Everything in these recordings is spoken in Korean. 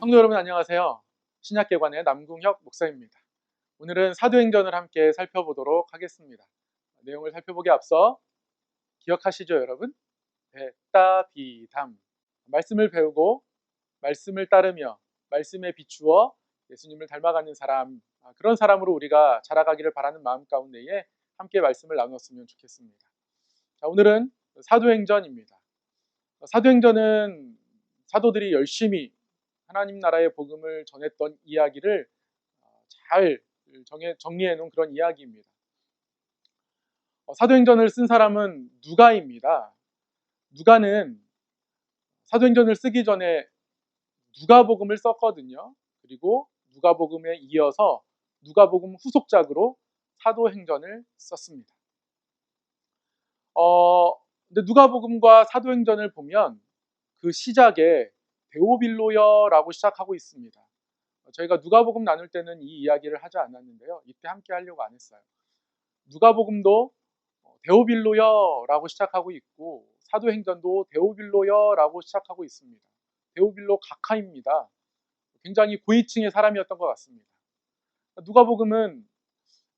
성도 여러분 안녕하세요. 신약개관의 남궁혁 목사입니다. 오늘은 사도행전을 함께 살펴보도록 하겠습니다. 내용을 살펴보기 앞서 기억하시죠 여러분? 배따비담, 말씀을 배우고 말씀을 따르며 말씀에 비추어 예수님을 닮아가는 사람, 그런 사람으로 우리가 자라가기를 바라는 마음 가운데에 함께 말씀을 나눴으면 좋겠습니다. 자, 오늘은 사도행전입니다. 사도행전은 사도들이 열심히 하나님 나라의 복음을 전했던 이야기를 잘 정리해 놓은 그런 이야기입니다. 사도행전을 쓴 사람은 누가입니다. 누가는 사도행전을 쓰기 전에 누가복음을 썼거든요. 그리고 누가복음에 이어서 누가복음 후속작으로 사도행전을 썼습니다. 근데 누가복음과 사도행전을 보면 그 시작에 데오빌로여라고 시작하고 있습니다. 저희가 누가복음 나눌 때는 이 이야기를 하지 않았는데요. 이때 함께 하려고 안 했어요. 누가복음도 데오빌로여라고 시작하고 있고 사도행전도 데오빌로여라고 시작하고 있습니다. 데오빌로 각하입니다. 굉장히 고위층의 사람이었던 것 같습니다. 누가복음은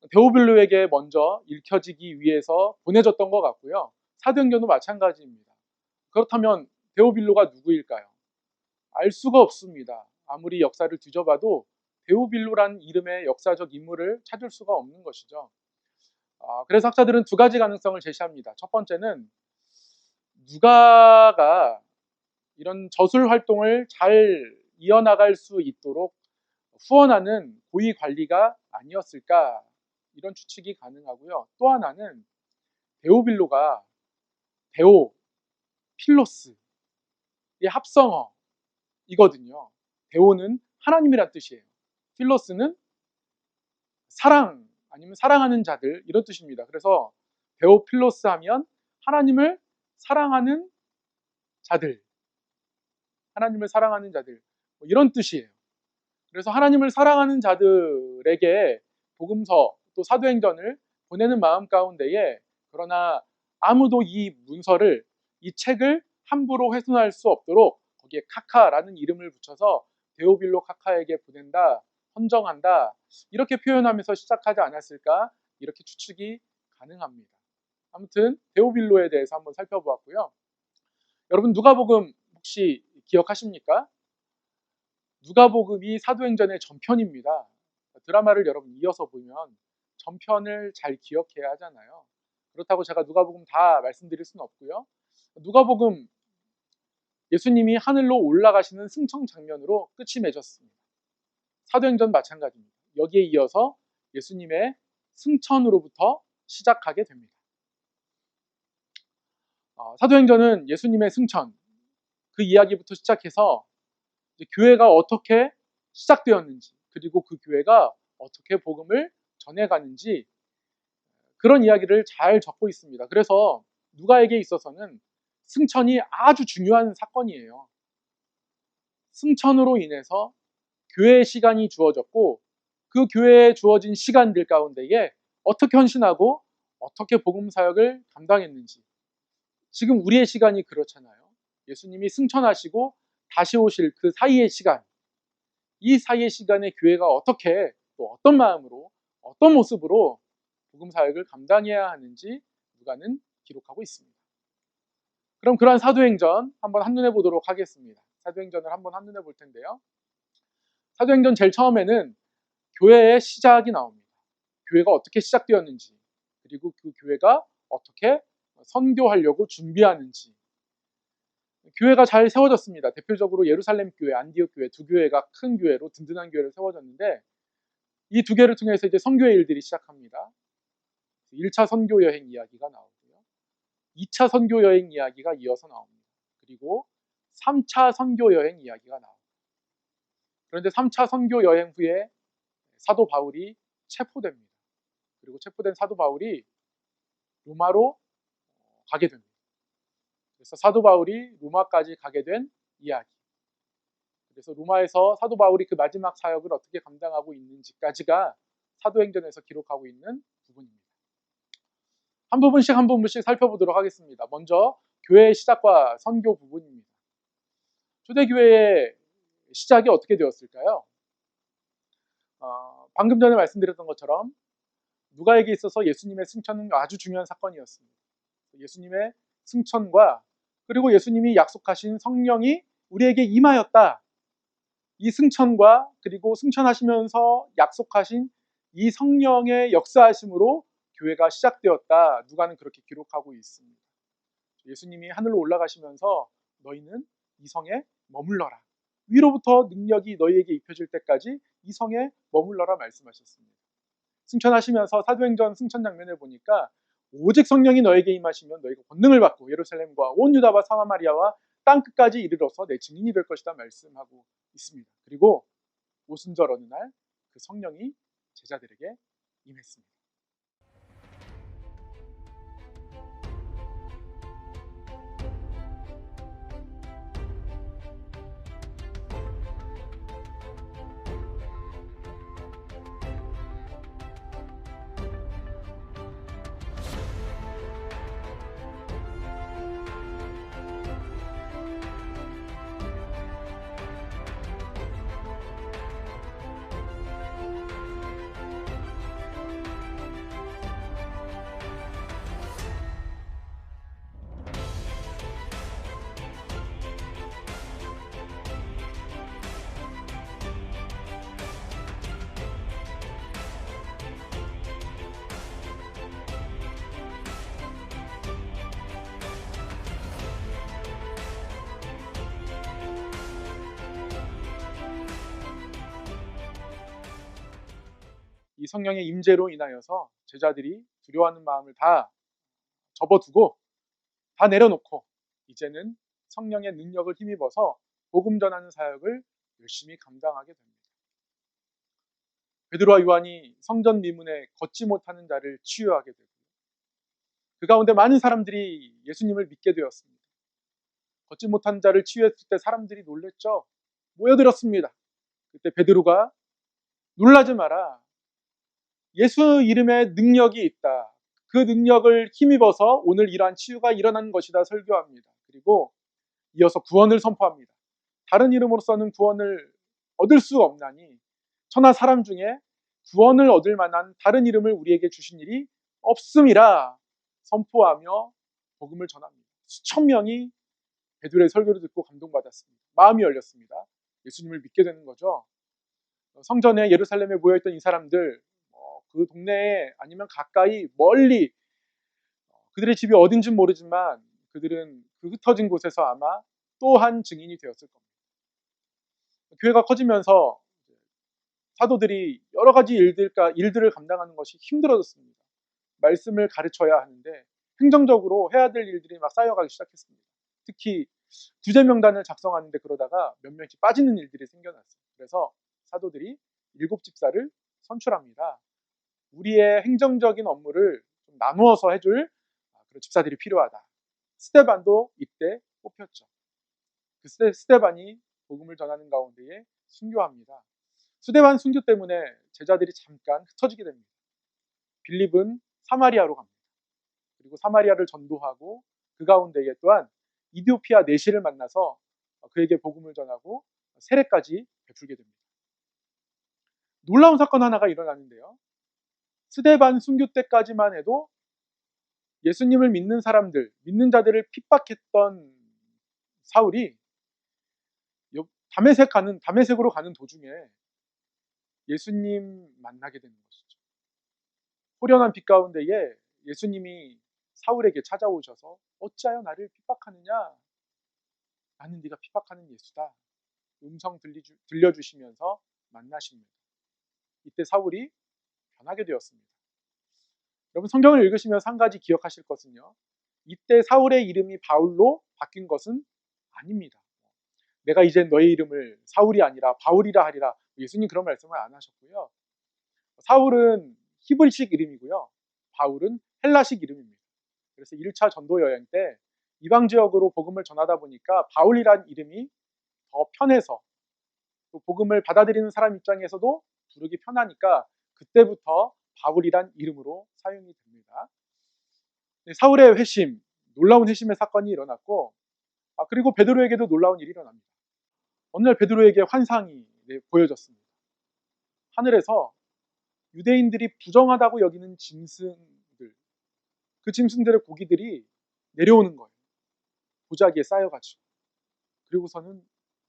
데오빌로에게 먼저 읽혀지기 위해서 보내졌던 것 같고요. 사도행전도 마찬가지입니다. 그렇다면 데오빌로가 누구일까요? 알 수가 없습니다. 아무리 역사를 뒤져봐도 데오빌로라는 이름의 역사적 인물을 찾을 수가 없는 것이죠. 그래서 학자들은 두 가지 가능성을 제시합니다. 첫 번째는 누가가 이런 저술 활동을 잘 이어나갈 수 있도록 후원하는 고위 관리가 아니었을까, 이런 추측이 가능하고요. 또 하나는 데오빌로가 데오, 필로스의 합성어이거든요. 데오는 하나님이란 뜻이에요. 필로스는 사랑, 아니면 사랑하는 자들, 이런 뜻입니다. 그래서 데오필로스 하면 하나님을 사랑하는 자들, 하나님을 사랑하는 자들, 이런 뜻이에요. 그래서 하나님을 사랑하는 자들에게 복음서 또 사도행전을 보내는 마음 가운데에, 그러나 아무도 이 문서를, 이 책을 함부로 훼손할 수 없도록 거기에 카카라는 이름을 붙여서 데오빌로 카카에게 보낸다, 헌정한다, 이렇게 표현하면서 시작하지 않았을까, 이렇게 추측이 가능합니다. 아무튼 데오빌로에 대해서 한번 살펴보았고요. 여러분 누가복음 혹시 기억하십니까? 누가복음이 사도행전의 전편입니다. 드라마를 여러분 이어서 보면 전편을 잘 기억해야 하잖아요. 그렇다고 제가 누가복음 다 말씀드릴 수는 없고요. 누가복음, 예수님이 하늘로 올라가시는 승천 장면으로 끝이 맺었습니다. 사도행전 마찬가지입니다. 여기에 이어서 예수님의 승천으로부터 시작하게 됩니다. 사도행전은 예수님의 승천, 그 이야기부터 시작해서 이제 교회가 어떻게 시작되었는지, 그리고 그 교회가 어떻게 복음을 전해가는지, 그런 이야기를 잘 적고 있습니다. 그래서 누가에게 있어서는 승천이 아주 중요한 사건이에요. 승천으로 인해서 교회의 시간이 주어졌고, 그 교회에 주어진 시간들 가운데에 어떻게 헌신하고 어떻게 복음 사역을 감당했는지, 지금 우리의 시간이 그렇잖아요. 예수님이 승천하시고 다시 오실 그 사이의 시간, 이 사이의 시간에 교회가 어떻게, 또 어떤 마음으로, 어떤 모습으로 복음 사역을 감당해야 하는지 누가는 기록하고 있습니다. 그럼 그러한 사도행전 한번 한눈에 보도록 하겠습니다. 사도행전을 한번 한눈에 볼 텐데요. 사도행전 제일 처음에는 교회의 시작이 나옵니다. 교회가 어떻게 시작되었는지, 그리고 그 교회가 어떻게 선교하려고 준비하는지. 교회가 잘 세워졌습니다. 대표적으로 예루살렘 교회, 안디옥 교회, 두 교회가 큰 교회로 든든한 교회로 세워졌는데, 이 두 개를 통해서 이제 선교의 일들이 시작합니다. 1차 선교 여행 이야기가 나오고요. 2차 선교 여행 이야기가 이어서 나옵니다. 그리고 3차 선교 여행 이야기가 나옵니다. 그런데 3차 선교 여행 후에 사도 바울이 체포됩니다. 그리고 체포된 사도 바울이 로마로 가게 됩니다. 그래서 사도 바울이 로마까지 가게 된 이야기. 그래서 로마에서 사도 바울이 그 마지막 사역을 어떻게 감당하고 있는지까지가 사도행전에서 기록하고 있는 부분입니다. 한 부분씩 한 부분씩 살펴보도록 하겠습니다. 먼저 교회의 시작과 선교 부분입니다. 초대교회의 시작이 어떻게 되었을까요? 방금 전에 말씀드렸던 것처럼 누가에게 있어서 예수님의 승천은 아주 중요한 사건이었습니다. 예수님의 승천과 그리고 예수님이 약속하신 성령이 우리에게 임하였다. 이 승천과 그리고 승천하시면서 약속하신 이 성령의 역사하심으로 교회가 시작되었다. 누가는 그렇게 기록하고 있습니다. 예수님이 하늘로 올라가시면서 너희는 이 성에 머물러라. 위로부터 능력이 너희에게 입혀질 때까지 이 성에 머물러라 말씀하셨습니다. 승천하시면서 사도행전 승천 장면을 보니까 오직 성령이 너에게 임하시면 너희가 권능을 받고 예루살렘과 온 유다와 사마리아와 땅끝까지 이르러서 내 증인이 될 것이다 말씀하고 있습니다. 그리고 오순절 어느 날 그 성령이 제자들에게 임했습니다. 이 성령의 임재로 인하여서 제자들이 두려워하는 마음을 다 접어두고 다 내려놓고 이제는 성령의 능력을 힘입어서 복음 전하는 사역을 열심히 감당하게 됩니다. 베드로와 요한이 성전 미문에 걷지 못하는 자를 치유하게 되고 그 가운데 많은 사람들이 예수님을 믿게 되었습니다. 걷지 못한 자를 치유했을 때 사람들이 놀랬죠. 모여들었습니다. 그때 베드로가 놀라지 마라. 예수 이름에 능력이 있다. 그 능력을 힘입어서 오늘 이러한 치유가 일어난 것이다 설교합니다. 그리고 이어서 구원을 선포합니다. 다른 이름으로서는 구원을 얻을 수 없나니 천하 사람 중에 구원을 얻을 만한 다른 이름을 우리에게 주신 일이 없음이라 선포하며 복음을 전합니다. 수천 명이 베드로의 설교를 듣고 감동받았습니다. 마음이 열렸습니다. 예수님을 믿게 되는 거죠. 성전에 예루살렘에 모여있던 이 사람들 그 동네에 아니면 가까이 멀리 그들의 집이 어딘지는 모르지만 그들은 그 흩어진 곳에서 아마 또 한 증인이 되었을 겁니다. 교회가 커지면서 사도들이 여러 가지 일들을 감당하는 것이 힘들어졌습니다. 말씀을 가르쳐야 하는데 행정적으로 해야 될 일들이 막 쌓여가기 시작했습니다. 특히 구제 명단을 작성하는데 그러다가 몇 명씩 빠지는 일들이 생겨났어요. 그래서 사도들이 7집사를 선출합니다. 우리의 행정적인 업무를 좀 나누어서 해줄 그런 집사들이 필요하다. 스데반도 이때 뽑혔죠. 그 스데반이 복음을 전하는 가운데에 순교합니다. 스데반 순교 때문에 제자들이 잠깐 흩어지게 됩니다. 빌립은 사마리아로 갑니다. 그리고 사마리아를 전도하고 그 가운데에 또한 이디오피아 내시를 만나서 그에게 복음을 전하고 세례까지 베풀게 됩니다. 놀라운 사건 하나가 일어나는데요. 스데반 순교 때까지만 해도 예수님을 믿는 사람들, 믿는 자들을 핍박했던 사울이 다메섹으로 가는 도중에 예수님 만나게 되는 것이죠. 호련한 빛 가운데에 예수님이 사울에게 찾아오셔서 어찌하여 나를 핍박하느냐? 나는 네가 핍박하는 예수다. 음성 들려주시면서 만나십니다. 이때 사울이 변하게 되었습니다. 여러분 성경을 읽으시면서 한 가지 기억하실 것은요. 이때 사울의 이름이 바울로 바뀐 것은 아닙니다. 내가 이제 너의 이름을 사울이 아니라 바울이라 하리라. 예수님 그런 말씀을 안 하셨고요. 사울은 히브리식 이름이고요. 바울은 헬라식 이름입니다. 그래서 1차 전도 여행 때 이방 지역으로 복음을 전하다 보니까 바울이란 이름이 더 편해서 또 복음을 받아들이는 사람 입장에서도 부르기 편하니까 그때부터 바울이란 이름으로 사용이 됩니다. 사울의 회심, 놀라운 회심의 사건이 일어났고 그리고 베드로에게도 놀라운 일이 일어납니다. 어느 날 베드로에게 환상이 보여졌습니다. 하늘에서 유대인들이 부정하다고 여기는 짐승들, 그 짐승들의 고기들이 내려오는 거예요. 보자기에 쌓여가지고. 그리고서는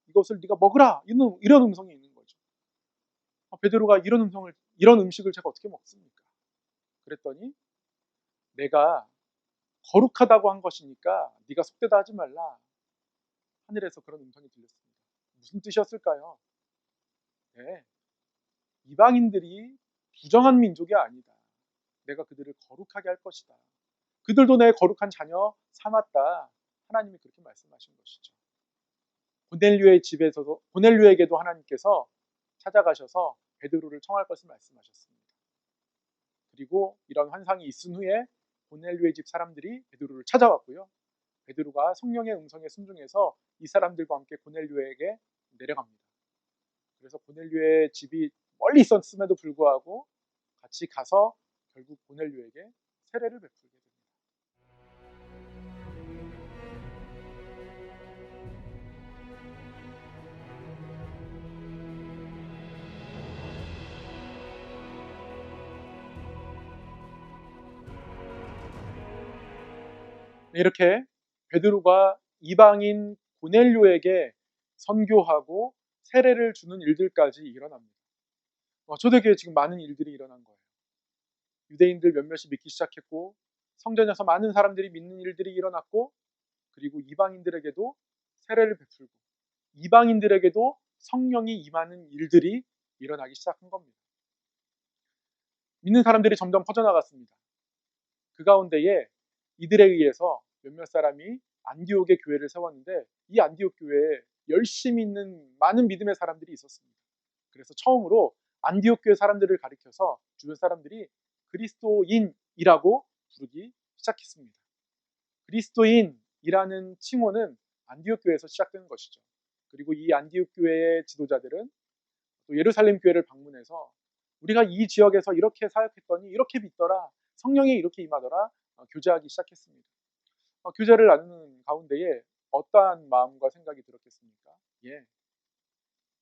이것을 네가 먹으라, 이런 음성이 있는 거죠. 베드로가 이런 음식을 제가 어떻게 먹습니까? 그랬더니 내가 거룩하다고 한 것이니까 네가 속되다 하지 말라. 하늘에서 그런 음성이 들렸습니다. 무슨 뜻이었을까요? 네, 이방인들이 부정한 민족이 아니다. 내가 그들을 거룩하게 할 것이다. 그들도 내 거룩한 자녀 삼았다. 하나님이 그렇게 말씀하신 것이죠. 고넬료의 집에서도, 고넬료에게도 하나님께서 찾아가셔서 베드로를 청할 것을 말씀하셨습니다. 그리고 이런 환상이 있은 후에 고넬료의 집 사람들이 베드로를 찾아왔고요. 베드로가 성령의 음성에 순종해서 이 사람들과 함께 고넬료에게 내려갑니다. 그래서 고넬료의 집이 멀리 있었음에도 불구하고 같이 가서 결국 고넬료에게 세례를 베풀게 됩니다. 이렇게 베드로가 이방인 고넬료에게 선교하고 세례를 주는 일들까지 일어납니다. 초대교회에 지금 많은 일들이 일어난 거예요. 유대인들 몇몇이 믿기 시작했고, 성전에서 많은 사람들이 믿는 일들이 일어났고, 그리고 이방인들에게도 세례를 베풀고, 이방인들에게도 성령이 임하는 일들이 일어나기 시작한 겁니다. 믿는 사람들이 점점 퍼져나갔습니다. 그 가운데에 이들에 의해서 몇몇 사람이 안디옥의 교회를 세웠는데, 이 안디옥 교회에 열심히 있는 많은 믿음의 사람들이 있었습니다. 그래서 처음으로 안디옥 교회 사람들을 가리켜서 주변 사람들이 그리스도인이라고 부르기 시작했습니다. 그리스도인이라는 칭호는 안디옥 교회에서 시작되는 것이죠. 그리고 이 안디옥 교회의 지도자들은 또 예루살렘 교회를 방문해서 우리가 이 지역에서 이렇게 사역했더니 이렇게 믿더라, 성령이 이렇게 임하더라, 교제하기 시작했습니다. 교제를 나누는 가운데에 어떠한 마음과 생각이 들었겠습니까? 예,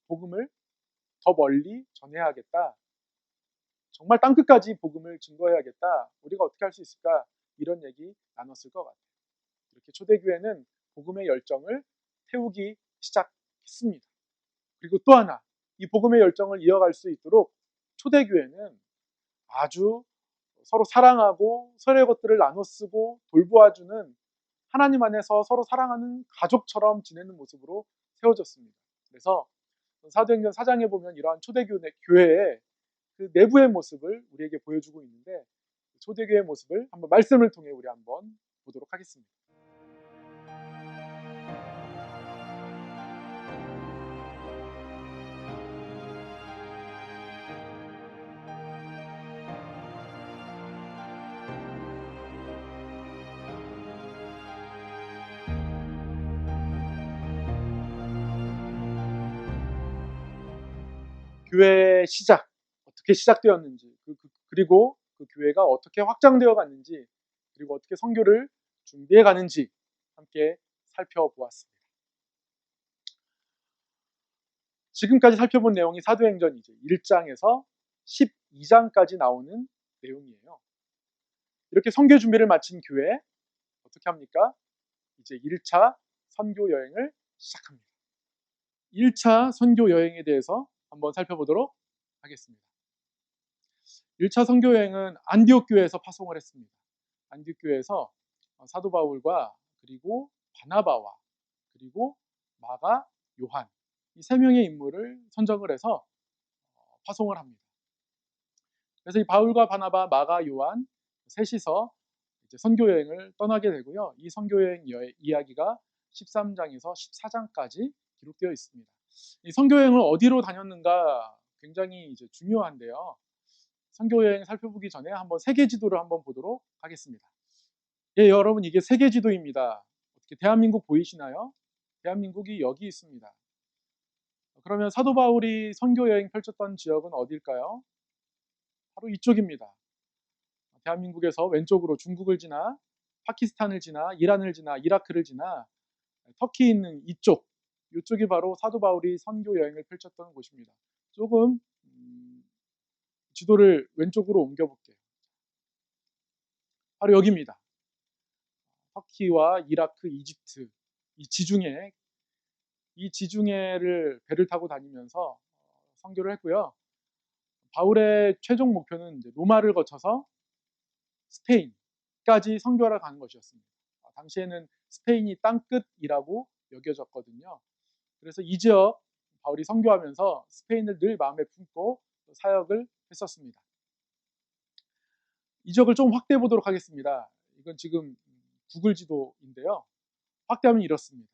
복음을 더 멀리 전해야겠다, 정말 땅끝까지 복음을 증거해야겠다, 우리가 어떻게 할 수 있을까, 이런 얘기 나눴을 것 같아요. 이렇게 초대교회는 복음의 열정을 태우기 시작했습니다. 그리고 또 하나, 이 복음의 열정을 이어갈 수 있도록 초대교회는 아주 서로 사랑하고 서로의 것들을 나눠 쓰고 돌보아주는, 하나님 안에서 서로 사랑하는 가족처럼 지내는 모습으로 세워졌습니다. 그래서 사도행전 4장에 보면 이러한 초대교회의 그 내부의 모습을 우리에게 보여주고 있는데, 초대교회의 모습을 한번 말씀을 통해 우리 한번 보도록 하겠습니다. 교회의 시작, 어떻게 시작되었는지, 그리고 그 교회가 어떻게 확장되어 갔는지, 그리고 어떻게 선교를 준비해 가는지 함께 살펴보았습니다. 지금까지 살펴본 내용이 사도행전 이제 1장에서 12장까지 나오는 내용이에요. 이렇게 선교 준비를 마친 교회 어떻게 합니까? 이제 1차 선교 여행을 시작합니다. 1차 선교 여행에 대해서 한번 살펴보도록 하겠습니다. 1차 선교 여행은 안디옥 교회에서 파송을 했습니다. 안디옥 교회에서 사도 바울과 그리고 바나바와 그리고 마가, 요한, 이 세 명의 인물을 선정을 해서 파송을 합니다. 그래서 이 바울과 바나바, 마가, 요한 셋이서 이제 선교 여행을 떠나게 되고요. 이 선교 여행 이야기가 13장에서 14장까지 기록되어 있습니다. 이 선교 여행을 어디로 다녔는가 굉장히 이제 중요한데요. 선교 여행 살펴보기 전에 한번 세계 지도를 한번 보도록 하겠습니다. 예, 여러분, 이게 세계 지도입니다. 어떻게 대한민국 보이시나요? 대한민국이 여기 있습니다. 그러면 사도 바울이 선교 여행 펼쳤던 지역은 어딜까요? 바로 이쪽입니다. 대한민국에서 왼쪽으로 중국을 지나 파키스탄을 지나 이란을 지나 이라크를 지나 터키 있는 이쪽, 이쪽이 바로 사도 바울이 선교 여행을 펼쳤던 곳입니다. 조금 지도를 왼쪽으로 옮겨볼게요. 바로 여기입니다. 터키와 이라크, 이집트 이 지중해를 배를 타고 다니면서 선교를 했고요. 바울의 최종 목표는 이제 로마를 거쳐서 스페인까지 선교하러 가는 것이었습니다. 당시에는 스페인이 땅끝이라고 여겨졌거든요. 그래서 이 지역 바울이 선교하면서 스페인을 늘 마음에 품고 사역을 했었습니다. 이 지역을 좀 확대해 보도록 하겠습니다. 이건 지금 구글 지도인데요. 확대하면 이렇습니다.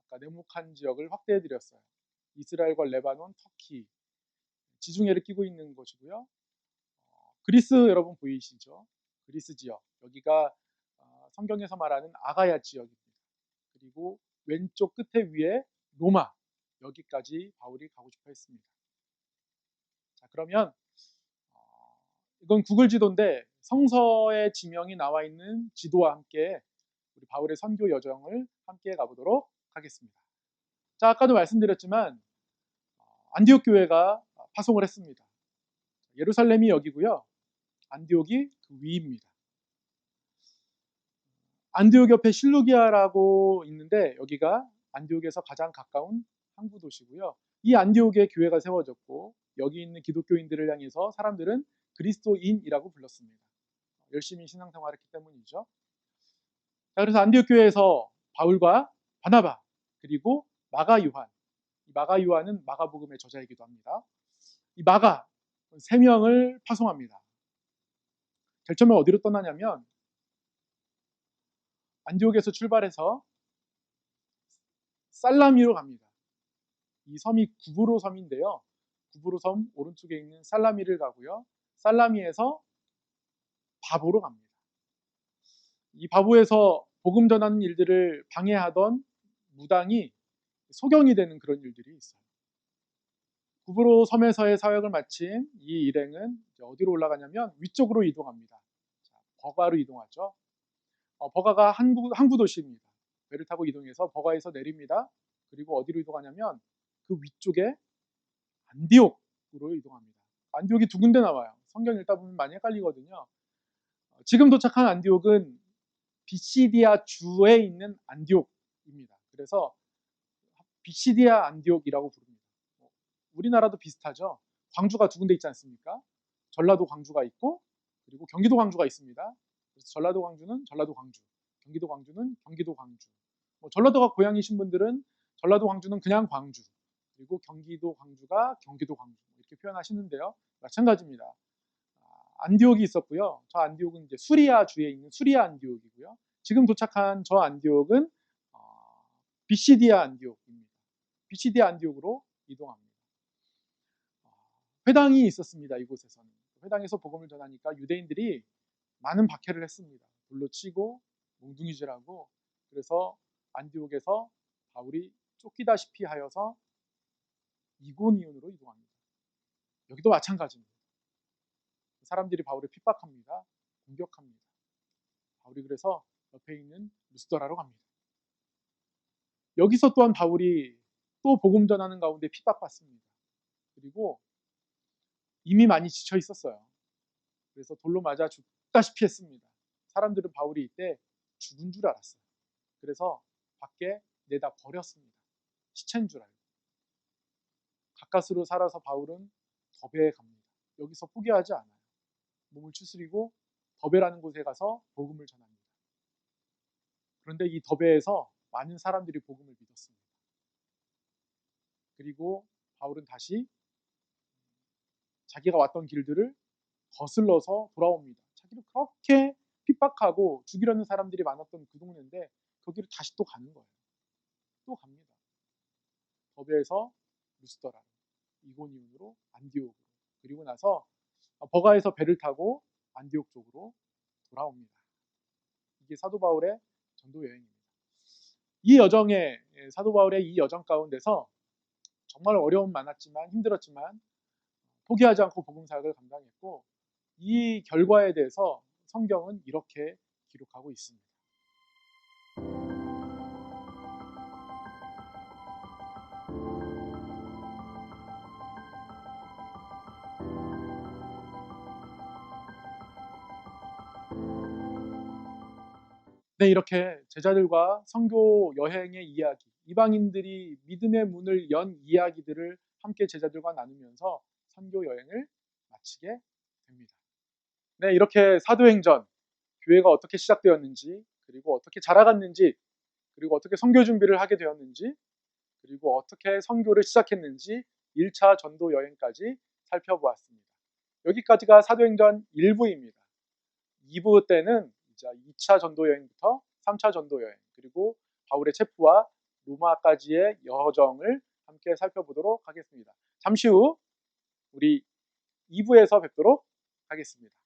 아까 네모칸 지역을 확대해 드렸어요. 이스라엘과 레바논, 터키 지중해를 끼고 있는 곳이고요. 그리스 여러분 보이시죠? 그리스 지역. 여기가 성경에서 말하는 아가야 지역입니다. 그리고 왼쪽 끝에 위에 로마. 여기까지 바울이 가고 싶어 했습니다. 자, 그러면 이건 구글 지도인데 성서의 지명이 나와 있는 지도와 함께 우리 바울의 선교 여정을 함께 가보도록 하겠습니다. 자, 아까도 말씀드렸지만 안디옥 교회가 파송을 했습니다. 예루살렘이 여기고요. 안디옥이 그 위입니다. 안디옥 옆에 실루기아라고 있는데 여기가 안디옥에서 가장 가까운 항구 도시고요. 이 안디옥에 교회가 세워졌고 여기 있는 기독교인들을 향해서 사람들은 그리스도인이라고 불렀습니다. 열심히 신앙생활했기 때문이죠. 자, 그래서 안디옥 교회에서 바울과 바나바 그리고 마가 요한, 이 마가 요한은 마가복음의 저자이기도 합니다. 이 마가 3명을 파송합니다. 제일 처음에 어디로 떠나냐면 안디옥에서 출발해서 살라미로 갑니다. 이 섬이 구브로 섬인데요. 구브로 섬 오른쪽에 있는 살라미를 가고요. 살라미에서 바보로 갑니다. 이 바보에서 복음 전하는 일들을 방해하던 무당이 소경이 되는 그런 일들이 있어요. 구브로 섬에서의 사역을 마친 이 일행은 어디로 올라가냐면 위쪽으로 이동합니다. 버가로 이동하죠. 버가가 항구 도시입니다. 배를 타고 이동해서 버가에서 내립니다. 그리고 어디로 이동하냐면 그 위쪽에 안디옥으로 이동합니다. 안디옥이 두 군데 나와요. 성경 읽다 보면 많이 헷갈리거든요. 지금 도착한 안디옥은 비시디아 주에 있는 안디옥입니다. 그래서 비시디아 안디옥이라고 부릅니다. 우리나라도 비슷하죠. 광주가 두 군데 있지 않습니까? 전라도 광주가 있고 그리고 경기도 광주가 있습니다. 그래서 전라도 광주는 전라도 광주, 경기도 광주는 경기도 광주. 전라도가 고향이신 분들은 전라도 광주는 그냥 광주, 그리고 경기도 광주가 경기도 광주 이렇게 표현하시는데요. 마찬가지입니다. 안디옥이 있었고요. 저 안디옥은 이제 수리아 주에 있는 수리아 안디옥이고요. 지금 도착한 저 안디옥은 비시디아 안디옥입니다. 비시디아 안디옥으로 이동합니다. 회당이 있었습니다. 이곳에서는. 회당에서 복음을 전하니까 유대인들이 많은 박해를 했습니다. 돌로 치고 몽둥이질하고. 그래서 안디옥에서 바울이 쫓기다시피 하여서 이고니온으로 이동합니다. 여기도 마찬가지입니다. 사람들이 바울을 핍박합니다. 공격합니다. 바울이 그래서 옆에 있는 루스더라로 갑니다. 여기서 또한 바울이 또 복음 전하는 가운데 핍박받습니다. 그리고 이미 많이 지쳐 있었어요. 그래서 돌로 맞아 죽다시피 했습니다. 사람들은 바울이 이때 죽은 줄 알았어요. 그래서 밖에 내다 버렸습니다. 시체인 줄 알고. 가까스로 살아서 바울은 더베에 갑니다. 여기서 포기하지 않아요. 몸을 추스리고 더베라는 곳에 가서 복음을 전합니다. 그런데 이 더베에서 많은 사람들이 복음을 믿었습니다. 그리고 바울은 다시 자기가 왔던 길들을 거슬러서 돌아옵니다. 자기를 그렇게 핍박하고 죽이려는 사람들이 많았던 그 동네인데 거기를 다시 또 가는 거예요. 또 갑니다. 더베에서 루스더라, 이고니온으로 안디옥으로, 그리고 나서 버가에서 배를 타고 안디옥 쪽으로 돌아옵니다. 이게 사도 바울의 전도 여행입니다. 이 여정에 사도 바울의 이 여정 가운데서 정말 어려움 많았지만 힘들었지만 포기하지 않고 복음 사역을 감당했고 이 결과에 대해서 성경은 이렇게 기록하고 있습니다. 네, 이렇게 제자들과 선교 여행의 이야기, 이방인들이 믿음의 문을 연 이야기들을 함께 제자들과 나누면서 선교 여행을 마치게 됩니다. 네, 이렇게 사도행전, 교회가 어떻게 시작되었는지, 그리고 어떻게 자라갔는지, 그리고 어떻게 선교 준비를 하게 되었는지, 그리고 어떻게 선교를 시작했는지 1차 전도 여행까지 살펴보았습니다. 여기까지가 사도행전 1부입니다. 2부 때는 이제 2차 전도 여행부터 3차 전도 여행, 그리고 바울의 체포와 로마까지의 여정을 함께 살펴보도록 하겠습니다. 잠시 후 우리 2부에서 뵙도록 하겠습니다.